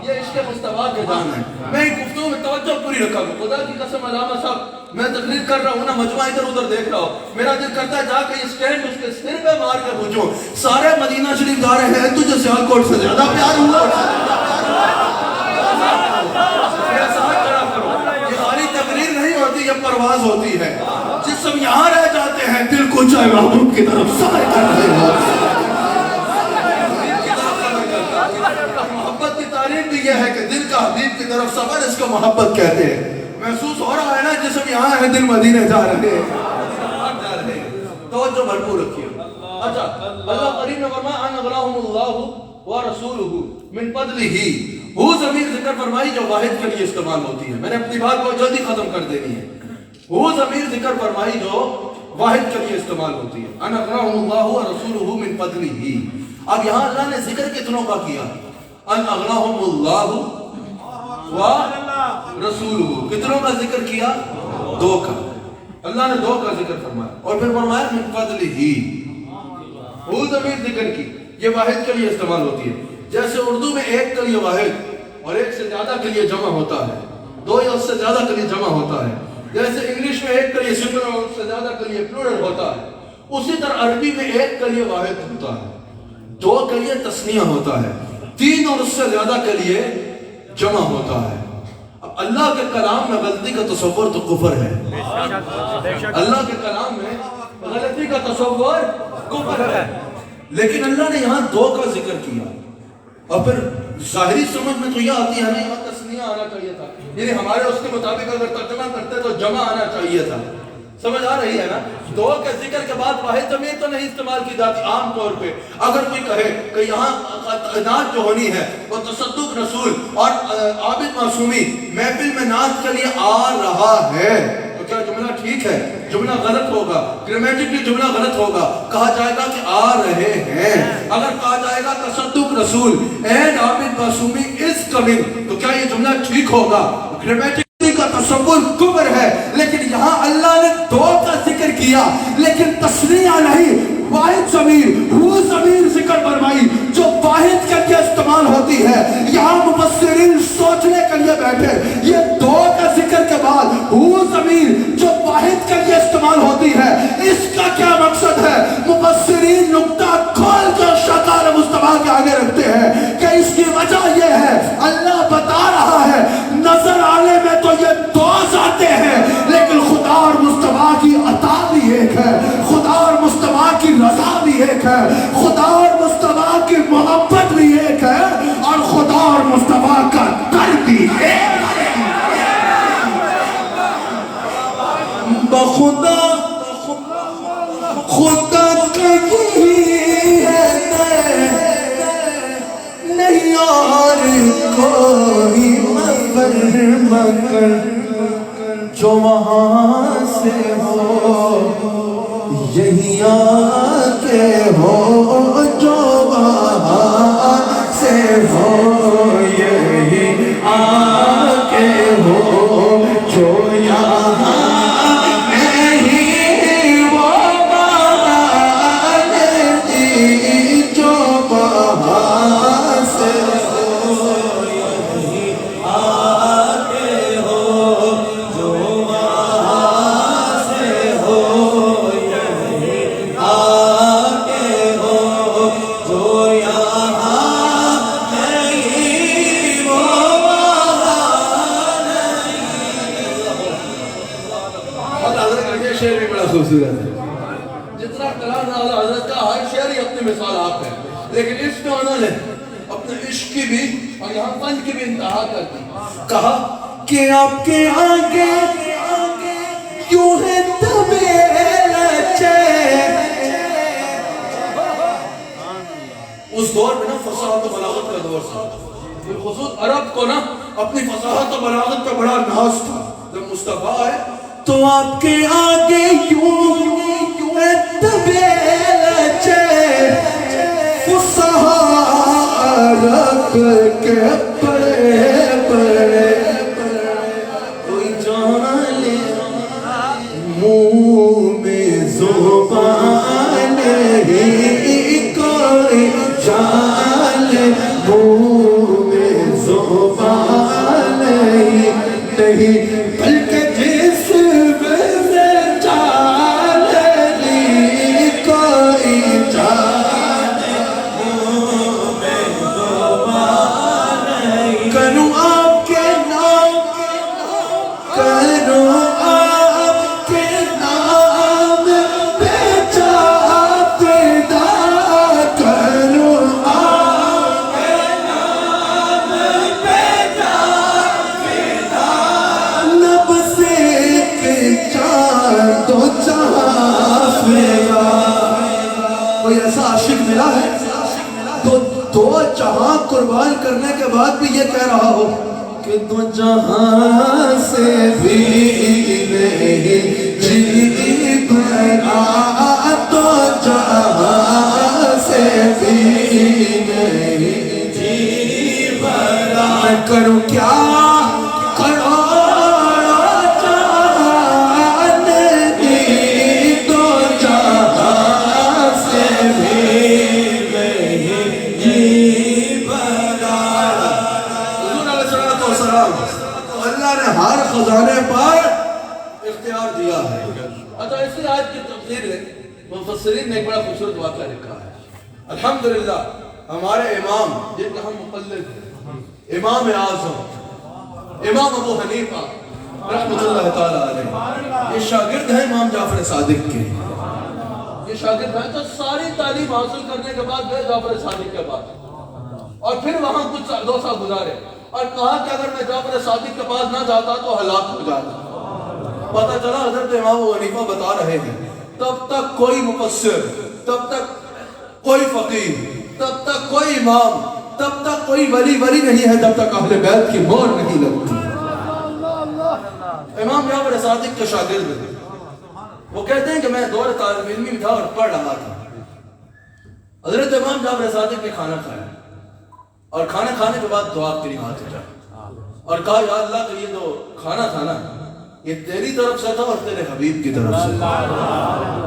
یہ عشق مصطفیٰ کے جام ہے. میں ایک گفتگو میں توجہ پوری رکھا ہوں. خدا کی قسم علامہ صاحب میں تقریر کر رہا ہوں نا, مجمع ادھر ادھر دیکھ رہا ہوں, میرا دل کرتا ہے جا کے یہ سٹینڈ اس کے سر پہ مار کے پوچھوں سارے مدینہ شریف جا رہے ہیں تجھے سیالکوٹ سے زیادہ پیار ہوا. میرے ساتھ کھڑا کرو, یہ خالی تقریر نہیں ہوتی, یہ پرواز ہوتی ہے. جسم یہاں رہ جاتے ہیں, دل کو چاہے محبوب کی طرف سفر کر رہے ہیں. محبت کی تعریف بھی یہ ہے کہ دل کا حبیب کی طرف سفر, اس کو محبت کہتے ہیں. محسوس ہو رہا ہے نا جسم یہاں ہے دل مدینے جا رہے ہیں. توجہ بھرپور رکھیے. اچھا اللہ کریم نے فرمایا ان اغناہم و رسولہ من فضلہ. وہ ضمیر ذکر فرمائی جو واحد کے لیے استعمال ہوتی ہے. میں نے اپنی بات کو جلدی ختم کر دینی ہے. وہ ضمیر ذکر فرمائی جو واحد کے لیے استعمال ہوتی ہے. ان اغناہم اللہ و رسولہ من فضلہ. اب یہاں اللہ نے ذکر کتنوں کا کیا؟ ان اغناہم اللہ و رسولہ. کتنوں کا ذکر کیا؟ دو کا. اللہ نے دو کا ذکر فرمایا اور پھر فرمایا من فضلہ. وہ ضمیر ذکر کی یہ واحد کے لیے استعمال ہوتی ہے. جیسے اردو میں ایک کے لیے واحد اور ایک سے زیادہ کے لیے جمع ہوتا ہے, دو یا اس سے زیادہ کے لیے جمع ہوتا ہے. جیسے انگلش میں ایک کے لیے سنگولر اور اس سے زیادہ کے لیے پلورل ہوتا ہے, اسی طرح عربی میں ایک کے لیے واحد ہوتا ہے, دو کے لیے تسنیہ ہوتا ہے, تین اور اس سے زیادہ کے لیے جمع ہوتا ہے. اب اللہ کے کلام میں غلطی کا تصور تو کفر ہے. اللہ کے کلام میں غلطی کا تصور کفر ہے, لیکن اللہ نے یہاں دو کا ذکر کیا. اور پھر ظاہری سمجھ میں تو یہ آتی ہے نا, یہاں تسنیہ آنا چاہیے تھا, یعنی ہمارے اس کے مطابق اگر ترجمہ کرتے تو جمع آنا چاہیے تھا. سمجھ آ رہی ہے نا؟ دو کے ذکر کے بعد واحد ضمیر تو نہیں استعمال کی جاتی عام طور پہ. اگر کوئی کہے کہ یہاں نعت جو ہونی ہے وہ تصدق رسول اور عابد معصومی محفل میں نعت کے لیے آ رہا ہے, تو کیا جملہ ٹھیک ہے؟ جملہ غلط ہوگا, گرامیٹکلی جملہ غلط ہوگا. کہا جائے گا کہ آ رہے ہیں. اگر کہا جائے گا تصدق رسول and Abid Masumi is coming, تو کیا یہ جملہ ٹھیک ہوگا؟ گرامیٹکلی کا تصور کفر ہے. لیکن یہاں اللہ نے دو کا ذکر کیا لیکن تسنیہ نہیں, واحد ضمیر وہ ضمیر ذکر فرمائی جو واحد کے لیے استعمال ہوتی ہے. یہاں مفسرین سوچنے کے لیے بیٹھے, یہ دو کا ذکر کے بعد وہ ضمیر جو واحد کے لیے استعمال ہوتی ہے, اس کا کیا مقصد ہے؟ مفسرین نقطہ کھول کر شکار مصطفیٰ کے آگے رکھتے ہیں کہ اس کی وجہ یہ ہے, اللہ بتا رہا ہے نظر آنے میں تو یہ دو ذاتیں ہیں لیکن خدا اور مصطفیٰ کی عطا بھی ایک ہے, خدا اور مصطفیٰ کی رضا بھی ایک ہے, خدا اور مصطفیٰ کی محبت بھی ایک ہے, اور خدا اور مصطفیٰ کا در بھی ایک ہے. بخدا خدا کہیں ہے نہیں اور کوئی مگر جو وہاں سے ہو یہی آکے ہو, جو وہاں سے ہو یہی آکے ہو, جو یہاں نہیں وہ وہاں نہیں, جو وہاں سے خوبصورت ہے. جتنا کلام حضرت کا ہر شعر ہی اپنی مثال آپ ہے, لیکن اس میں انہوں نے اپنے عشق کی بھی اور یہاں فن کی بھی انتہا کر دی. کہا کہ آپ کے آگے یوں ہے طبیعت. اس دور میں نا فصاحت و بلاغت کا دور تھا, بالخصوص عرب کو نا اپنی فصاحت و بلاغت کا بڑا ناز تھا. جب مصطفیٰ ہے تو آپ کے آگے یوں طبیعت فصاحت کے بڑے بڑے کوئی جان لے منہ میں زبان نہیں, کوئی جان لے منہ میں زبان نہیں, بلکہ جس جہاں قربان کرنے کے بعد بھی یہ کہہ رہا ہو کہ تو جہاں سے بھی نہیں جی بھرا، تو جہاں سے بھی نہیں جی بھرا، میں کروں کیا خزانے پر اختیار دیا ہے۔ اچھا اس آیت کی تفسیر ہے مفسرین نے ایک بڑا خوبصورت واقعہ لکھا ہے۔ الحمدللہ ہمارے امام جن کا ہم مقلد ہیں، امام اعظم امام ابو حنیفہ رحمۃ اللہ تعالی علیہ، یہ شاگرد ہیں امام جعفر صادق کے، یہ شاگرد ہیں تو ساری تعلیم حاصل کرنے کے بعد گئے جعفر صادق کے پاس، اور پھر وہاں کچھ 2 سال گزارے اور کہا کہ اگر میں جعفر صادق کے پاس نہ جاتا تو ہلاک ہو جاتا۔ پتہ چلا حضرت امام ابو حنیفہ بتا رہے ہیں تب تک کوئی مفسر، تب تک کوئی فقیہ، تب تک کوئی امام، تب تک کوئی ولی نہیں ہے جب تک اہل بیت کی مہر نہیں لگتی۔ امام جعفر صادق کے شاگرد ہیں، وہ کہتے ہیں کہ میں دور طالب علمی میں تھا اور پڑھ رہا تھا۔ حضرت امام جعفر صادق نے کھانا کھایا اور کھانا کھانے کے بعد دعا کے لیے ہاتھ اٹھایا اور کہا یا اللہ کہ یہ جو کھانا تھا نا یہ تیری طرف سے تھا اور تیرے حبیب کی طرف سے تھا،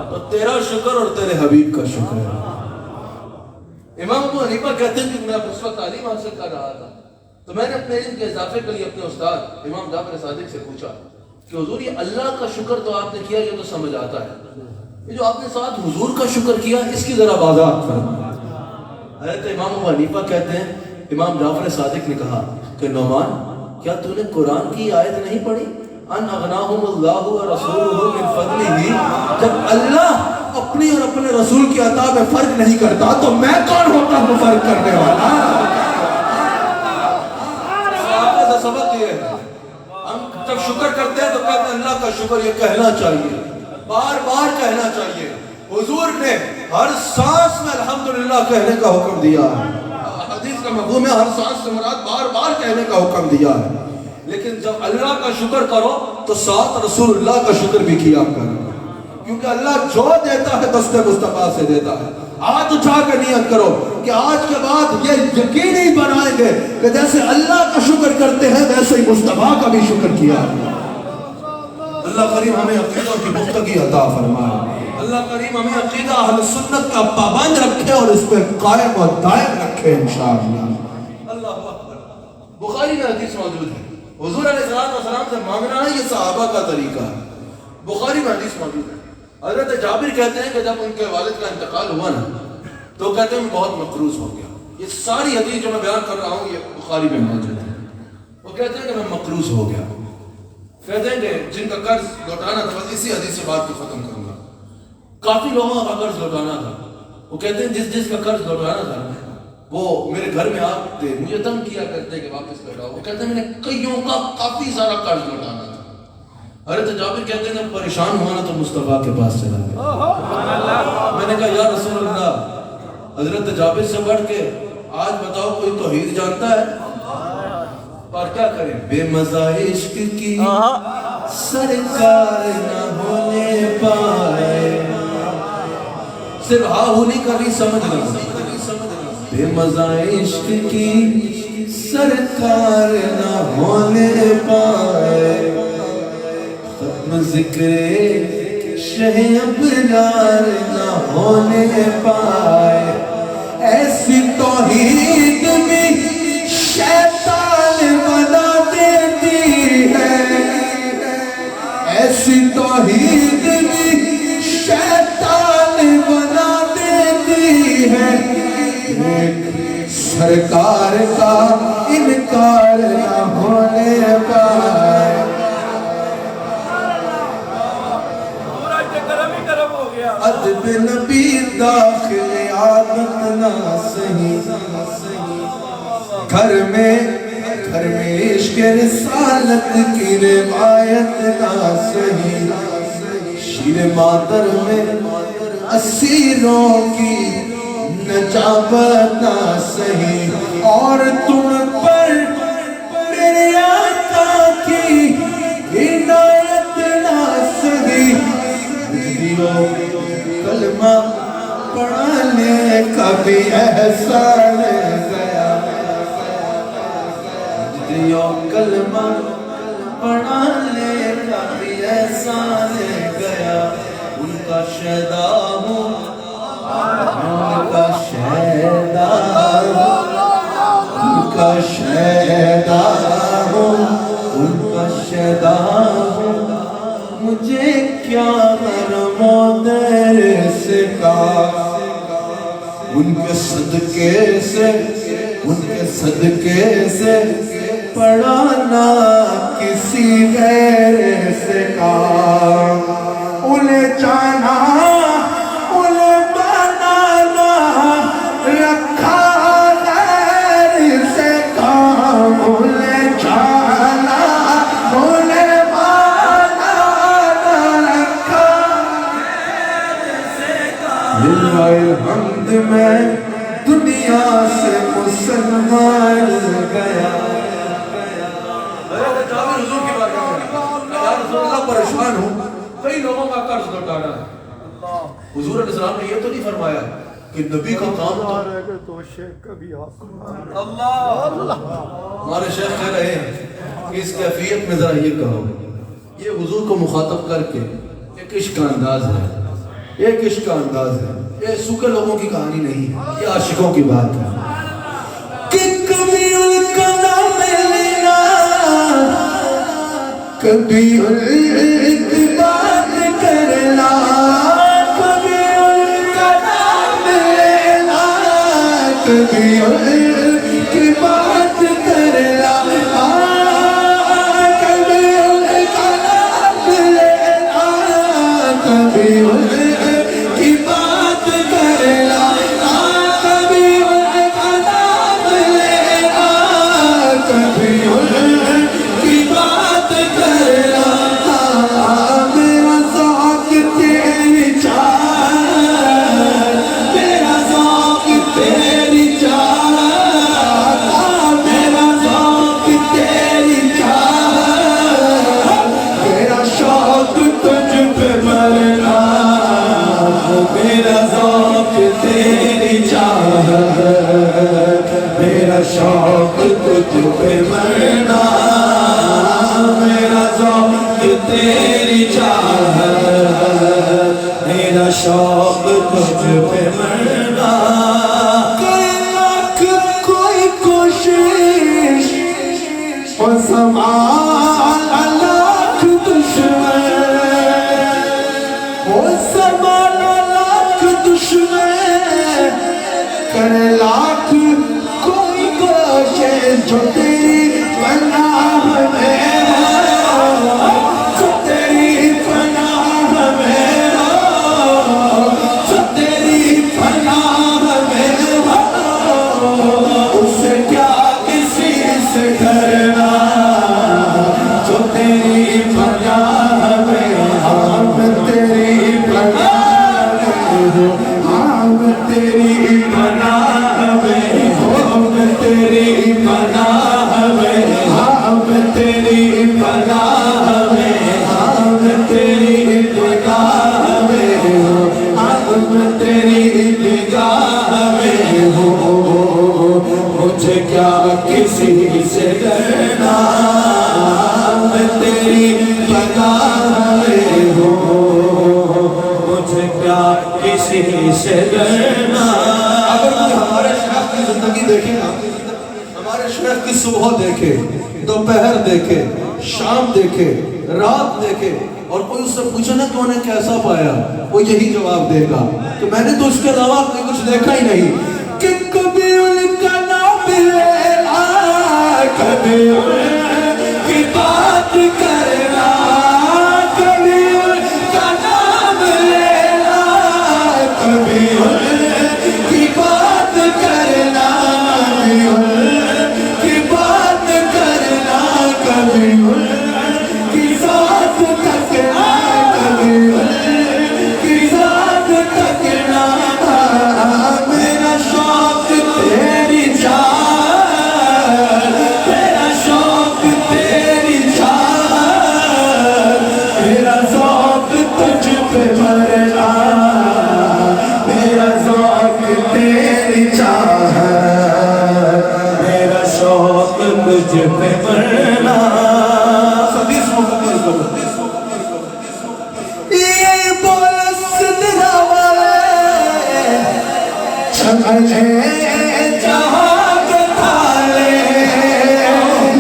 تو تیرا شکر اور تیرے حبیب کا شکر ہے۔ امام ابو حنیفہ کہتے ہیں کہ میں اس وقت تعلیم حاصل کر رہا تھا تو میں نے اپنے علم کے اضافے کے لیے اپنے استاد امام جعفر صادق سے پوچھا کہ حضور یہ اللہ کا شکر تو آپ نے کیا، یہ تو سمجھ آتا ہے، یہ جو آپ نے ساتھ حضور کا شکر کیا اس کی ذرا وضاحت فرمائیں۔ حضرت امام ابو حنیفہ کہتے ہیں امام جعفر صادق نے کہا کہ نعمان کیا تو نے قرآن کی آیت نہیں پڑھی ان اغناہم اللہ ورسولہ من فضلہ، جب اللہ اپنی اور اپنے رسول کی عطا میں فرق نہیں کرتا تو میں کون ہوتا ہوں فرق کرنے والا؟ صحابہ سے سبق یہ ہے، ہم جب شکر کرتے ہیں تو کہتے ہیں اللہ کا شکر، یہ کہنا چاہیے، بار بار کہنا چاہیے۔ حضور نے ہر سانس میں الحمدللہ کہنے کا حکم دیا ہے، حدیث کا مفہوم ہے ہر سانس سے مراد بار بار کہنے کا حکم دیا ہے، لیکن جب اللہ کا شکر کرو تو ساتھ رسول اللہ کا شکر بھی کیا کرو، کیونکہ اللہ جو دیتا ہے دست مصطفیٰ سے دیتا ہے۔ ہاتھ اٹھا کر نیت کرو کہ آج کے بعد یہ یقینی بنائیں گے کہ جیسے اللہ کا شکر کرتے ہیں ویسے ہی مصطفیٰ کا بھی شکر کیا ہے۔ اللہ کریم ہمیں عقیدہ کی پختگی عطا فرمائے، اللہ کریم ہمیں عقیدہ اہل سنت کا پابند رکھے اور اس پہ قائم و دائم رکھے انشاءاللہ۔ اللہ اکبر۔ بخاری میں حدیث موجود ہے، حضور علیہ السلام سے مانگنا ہے یہ صحابہ کا طریقہ ہے، بخاری میں حدیث موجود ہے۔ حضرت جابر کہتے ہیں کہ جب ان کے والد کا انتقال ہوا نا تو کہتے ہیں میں بہت مقروض ہو گیا، یہ ساری حدیث جو میں بیان کر رہا ہوں یہ بخاری میں موجود ہے۔ وہ کہتے ہیں کہ میں مقروض ہو گیا، کہتے ہیں کہ جن کا قرض لوٹانا تھا، بس اسی حدیث سے بات کو ختم کروں گا، کافی لوگوں کا قرض لوٹانا تھا۔ وہ کہتے ہیں جس کا قرض لوٹانا تھا وہ میرے گھر میں آتے مجھے تنگ کیا کرتے کہ واپس لوٹاؤ، وہ کہتے ہیں میں نے کئیوں کا کافی سارا قرض لوٹانا تھا۔ حضرت جابر کہتے ہیں جب پریشان ہوا نا تو مصطفیٰ کے پاس چلا گیا، میں نے کہا یا رسول اللہ حضرت جابر سے بڑھ کے آج بتاؤ کوئی توحید جانتا ہے؟ اور کیا کریں، بے مزہ عشق کی سرکار نہ ہونے پائے، صرف ہاہولی کا نہیں سمجھنا، بے مزہ عشق کی سرکار نہ ہونے پائے، ختم ذکر شہ ابرار نہ ہونے پائے، ایسی توحید بھی شیطان بنا دیتی ہے، ایسی توحید بھی شیطان بنا دیتی ہے، سرکار کا انکار نہ ہونے پائے۔ ادب نبی داخل عادت نہ سہی، گھر میں عشق رسالت کی روایت نہ سہی، شیر مادر میں اسیروں کی نجابت نہ سہی اور تم پر میرے آقا کی عنایت نہ سہی دیو کلمہ پڑھانے کا بھی احسان گیا دیو کلمہ پڑھانے کا بھی احسان گیا ان کا شہدا ہوں ان کا شہدا ان کا شہدا ہوں ان کا شہدا ہوں مجھے کیا غرم و درس کا ان کے صدقے سے پڑھانا کسی غیر سے کا انہیں جانا انہیں بنانا رکھا غیر سے کام انہیں جانا انہیں بنانا رکھا غیر سے کام للہ الحمد میں دنیا سے مسلمان گیا پریشان ہوں کئی لوگوں کا قرض لوٹانا ہے حضور علیہ السلام نے یہ تو نہیں فرمایا کہ نبی کا کام تو ہمارے شیخ کہہ رہے ہیں کہ اس کیفیت میں ذرا یہ کہو یہ حضور کو مخاطب کر کے ایک عشق کا انداز ہے ایک عشق کا انداز ہے یہ سوکھے لوگوں کی کہانی نہیں یہ عاشقوں کی بات ہے کہ کبھی ان کا نام لینا کبھی ان کی بات کرنا کبھی ان کا نام لینا کبھی ان کی بات کرنا کبھی ان کا نام لینا کبھی ان کی بات کرنا کبھی ان کا نام لینا کبھی ان کی بات کرنا میرا ذوق تیری چاہت میرا ذوق تیری چاہت میرا ذوق تیری چاہت میرا شوق تجھ پہ مرنا میرا ذوق تیری چاہت میرا شوق تجھ پہ مرنا میرا ذوق تیری چاہت میرا شوق تجھ پہ مرنا لاکھ کوئی کوشش اور سامان لاکھ دشمن اور سامان لاکھ دشمن کرے لاکھ کوئی کوشش جو تیری پناہ میں جو تیری پناہ میں جو تیری پناہ میں اس سے کیا کسی سے کرنا جو تیری پناہ میں ہم تیری پناہ میں ہم تیری پناہ میں ہم تیری پناہ میں ہم تیری پناہ میں ہم تیری نگاہ میں ہم تیری نگاہ میں ہو مجھے کیا کسی سے ڈرنا میں تیری پناہ میں ہوں مجھے کیا کسی سے ڈرنا اگر کوئی ہمارے شیخ کی زندگی دیکھے نا ہمارے شیخ کی صبح دیکھے دوپہر دیکھے شام دیکھے رات دیکھے اور کوئی اس سے پوچھے نا کہ انہیں کیسا پایا وہ یہی جواب دے گا کہ میں نے تو اس کے علاوہ کچھ دیکھا ہی نہیں کہ کبھی ان کا نام لینا کبھی ان کی بات کرنا کبھی ان کا نام لینا کبھی ان کی بات کرنا کبھی ان کی بات کرنا کبھی ان کی ذات تکنا کبھی ان کی ذات تکنا میرا پہ مرنا حدیث مکمل کرو یہ بول سدرا والے چمنے جہاں کے تھالے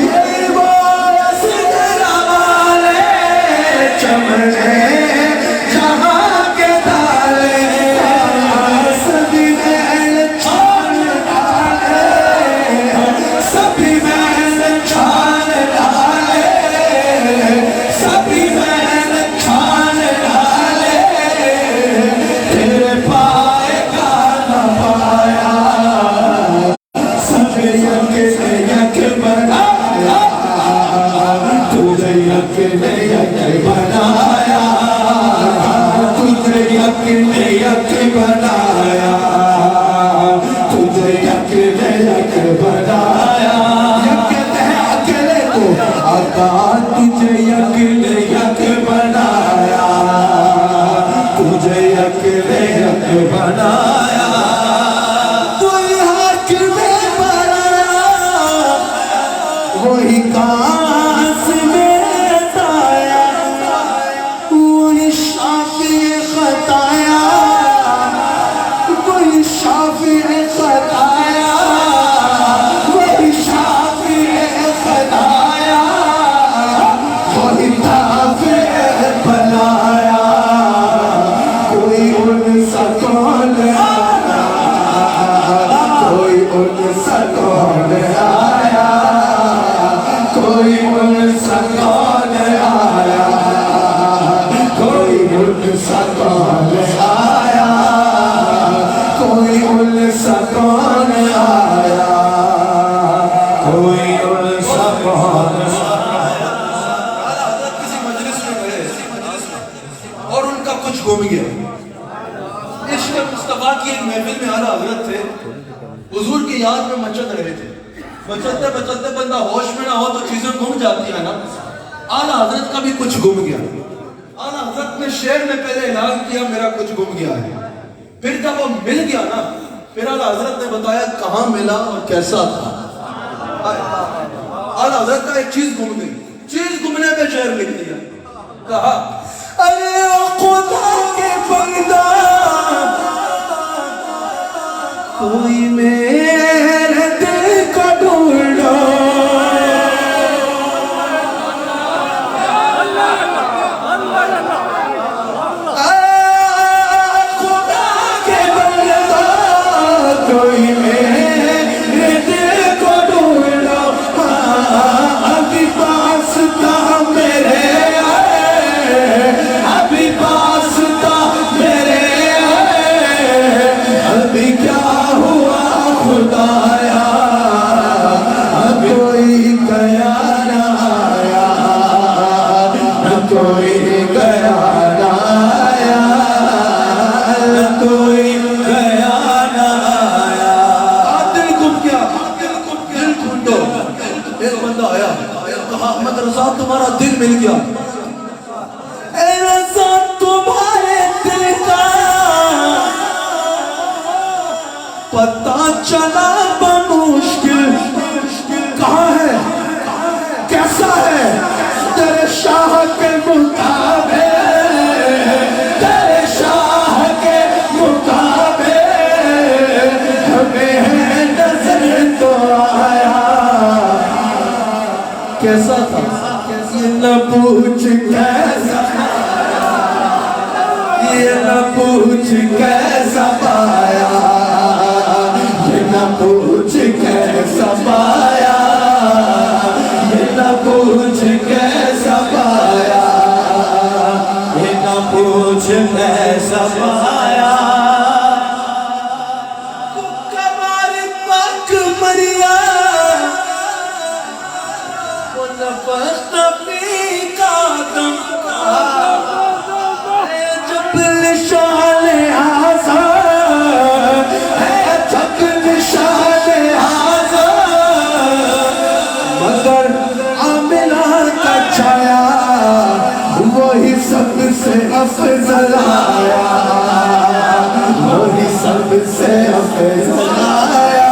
یہ بول سدرا والے چمنے جہاں کے تھالے سبھی محل چھان ڈالے سبھی محل چھان ڈالے سبھی محل چھان ڈالے تیرے پائے کا نہ پایا سبھی یک بنایا تجھے یک بنایا تجھے یک بنایا تجھے یک بنایا یک ہے اکیلے کو آقا تجھے یک بنایا تجھے یک بنایا کوئی حاکم بنایا وہی کاس میں تایا وہی شافی خطایا وہی شافی خطایا وہی شافی خطایا وہی دافع بنایا کوئی ان سا کون آیا کوئی ان سا کون آیا کوئی ان سا کون آیا کوئی ان سا کون آیا کوئی ان سا کون آیا کوئی ان سا کون آیا حضرت کسی مجلس میں گئے اور ان کا کچھ گم گیا عشق مصطفیٰ کی ایک محفل میں اعلیٰ حضرت تھے حضور کی یاد میں مچل رہے تھے مچلتے مچلتے بندہ ہوش میں نہ ہو تو چیزیں گم جاتی ہیں نا اعلیٰ حضرت کا بھی کچھ گم گیا اعلیٰ حضرت نے شعر میں پہلے اعلان کیا میرا کچھ گم گیا ہے پھر جب وہ مل گیا نا پھر اعلیٰ حضرت نے بتایا کہاں ملا اور کیسا تھا اعلیٰ حضرت کا ایک چیز گم گئی چیز گمنے پہ شعر لکھ دیا کہا ارے خدا کے بندہ کوئی میرے دل کو ڈھونڈو خدا کے بندہ کوئی میرے دل کو ڈھونڈو ابھی پاس تھا میرے ابھی پاس تھا میرے ابھی کیا ہوا خدایا کوئی گیا نہ آیا کوئی گیا نہ آیا کوئی گیا نہ آیا دل گم گیا دل ڈھونڈو ایک بندہ آیا کہا احمد رضا تمہارا دل مل گیا اے رضا تمہارے دل کا پتہ چلا بمشکل کہاں ہے کیسا ہے تیرے شاہ کے مطابق تیرے شاہ کے مطابق ہمیں نظر تو آیا کیسا تھا یہ نہ پوچھ کیسا یہ نہ پوچھ کیسا پایا یہ نہ پوچھ کیسا پایا یہ نہ پوچھ کیسا پایا یہ نہ پوچھ کیسا پایا کمال پاک مریا وہ نفس نبی کا دم جب نشان آزاد ہے جب نشان آزاد مگر عاملہ کا چھایا وہی سب سے افضل آیا وہی سب سے افضل آیا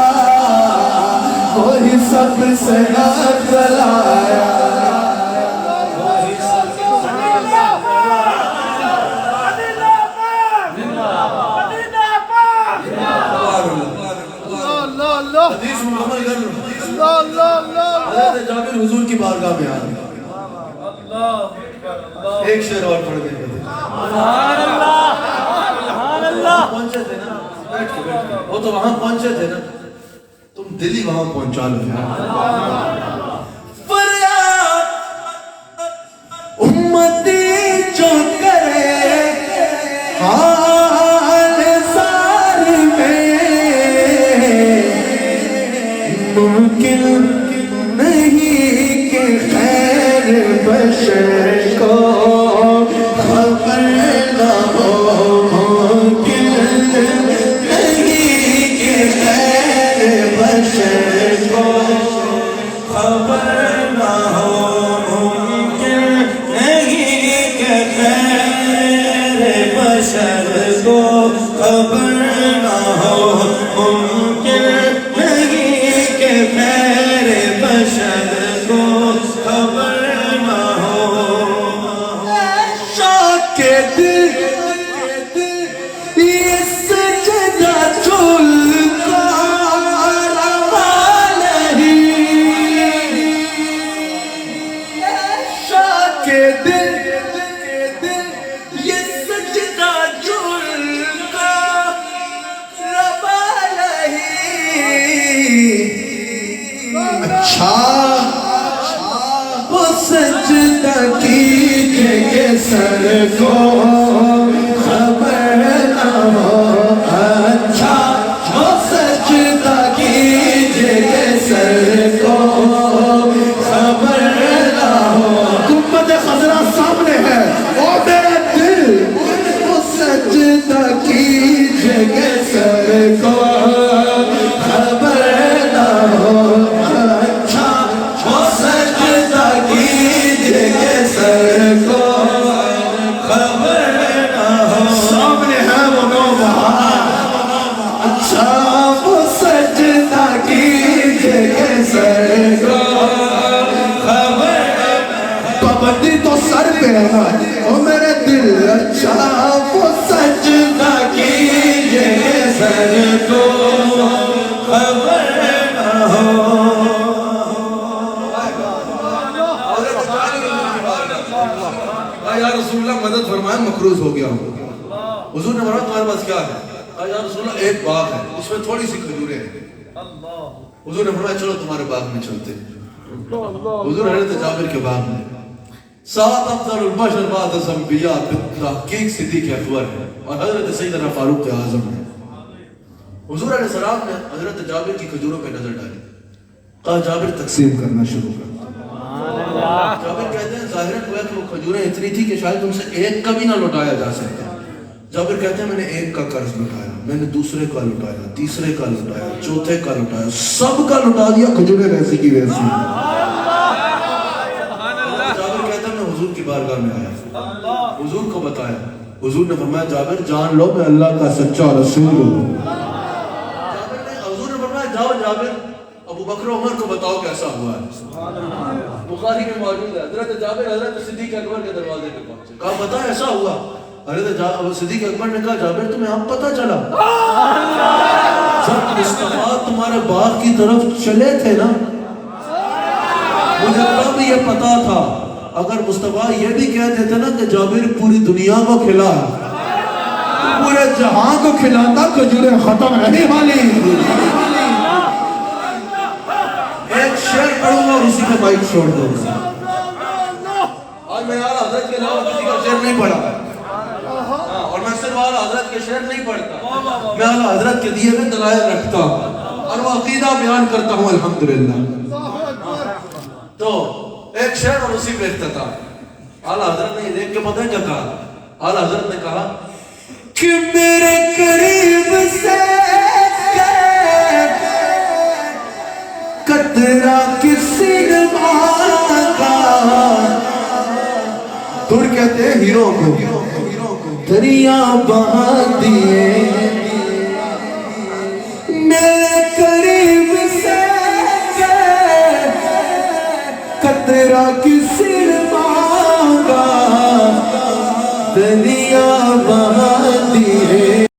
وہی سب سے افضل آیا حدیث مکمل کر لو حضرت جابر حضور کی بارگاہ میں آئے ایک شعر اور پڑھ گئے پہنچے تھے نا وہ تو وہاں پہنچے تھے نا تم دلی وہاں پہنچا لو فریاد امتی جو کرے حال زار میں ممکن نہیں کہ خیر بشر کو خبر نہ ہو ممکن نہیں کہ خیر بشر کو خبر نہ ہو ممکن نہیں کہ خیر بشر کو خبر نہ ہو ممکن نہیں کہ خیر بشر کو خبر نہ ہو شوق کے دل یہ سجدہ چل کا روا نہیں شوق کے دل یہ سجدہ چل کا روا نہیں اچھا وہ سجدہ کیجئے کہ سر کو خبر نہ ہو اچھا وہ سجدہ کیجئے کہ سر کو خبر نہ ہو گنبد خضرا سامنے ہے او میرا دل وہ سجدہ کیجئے کہ سر کو خبر نہ ہو اچھا وہ سجدہ کیجئے کہ سر کو خبر نہ ہو سامنے ہے وہ نوبہار اچھا وہ سجدہ کیجئے کہ سر کو خبر پابندی تو سر پہ ہے نا او میرے دل اچھا وہ سجدہ کیجئے کہ سر کو خبر نہ ہو یا رسول اللہ مدد فرمائیں مقروض ہو گیا ہوں حضور نے فرمایا تمہارے پاس کیا ہے یا رسول اللہ ایک باغ ہے اس میں تھوڑی سی کھجوریں ہیں حضور نے فرمایا چلو تمہارے باغ میں چلتے حضور حضرت جابر کے باغ میں سات افضل البشر بعد از انبیاء تحقیق صدیق اکبر ہے اور حضرت سیدنا فاروق اعظم ہے حضور علیہ السلام نے حضرت جابر کی کھجوروں پہ نظر ڈالی کہا جابر تقسیم کرنا شروع کر جابر کہتے ہیں ظاہراً ہوا کہ وہ کھجوریں اتنی تھی کہ شاید ان سے ایک کا بھی نہ لوٹایا جا سکتا جابر کہتے ہیں میں نے ایک کا قرض لوٹایا میں نے دوسرے کا لوٹایا تیسرے کا لوٹایا چوتھے کا لوٹایا سب کا لوٹا دیا کھجوریں ویسی کی ویسی جابر کہتا ہے میں حضور کی بارگاہ میں آیا حضور کو بتایا حضور نے فرمایا جابر جان لو میں اللہ کا سچا رسول ہوں حضور نے فرمایا جاؤ جابر ابو بکر و عمر کو بتاؤ کیسا ہوا ہے بخاری میں موجود ہے حضرت جابر حضرت صدیق اکبر کے دروازے پہ پہنچے کہا بتا ایسا ہوا حضرت صدیق اکبر نے کہا جابر تمہیں اب پتہ چلا جب مصطفیٰ تمہارے باغ کی طرف چلے تھے نا مجھے تب یہ پتا تھا اگر مصطفیٰ یہ بھی کہہ دیتے نا کہ جابر پوری دنیا کو کھلا پورے جہاں کو کھلاتا کھجوریں ختم نہیں والی ایک شعر پڑھوں گا اور اسی کا مائک چھوڑ دو اور میں اعلیٰ حضرت کے علاوہ کسی کا شعر نہیں پڑھا اور میں صرف اعلیٰ حضرت کے شعر نہیں پڑھتا میں اعلیٰ حضرت کے دیے ہوئے دلائل رکھتا ہوں اور وہ عقیدہ بیان کرتا ہوں الحمدللہ تو ایک شعر اور اسی پہ اختتام اعلیٰ حضرت نے یہ دیکھ کے پتہ ہے کیا کہا اعلیٰ حضرت نے کہا کہ میرے قریب سے قطرہ کسی نے مانگا دور کہتے ہیں ہیرو کو دریا بہا دیے میرے قریب سے تیرا کسی نے مانگا دریا بہا دیے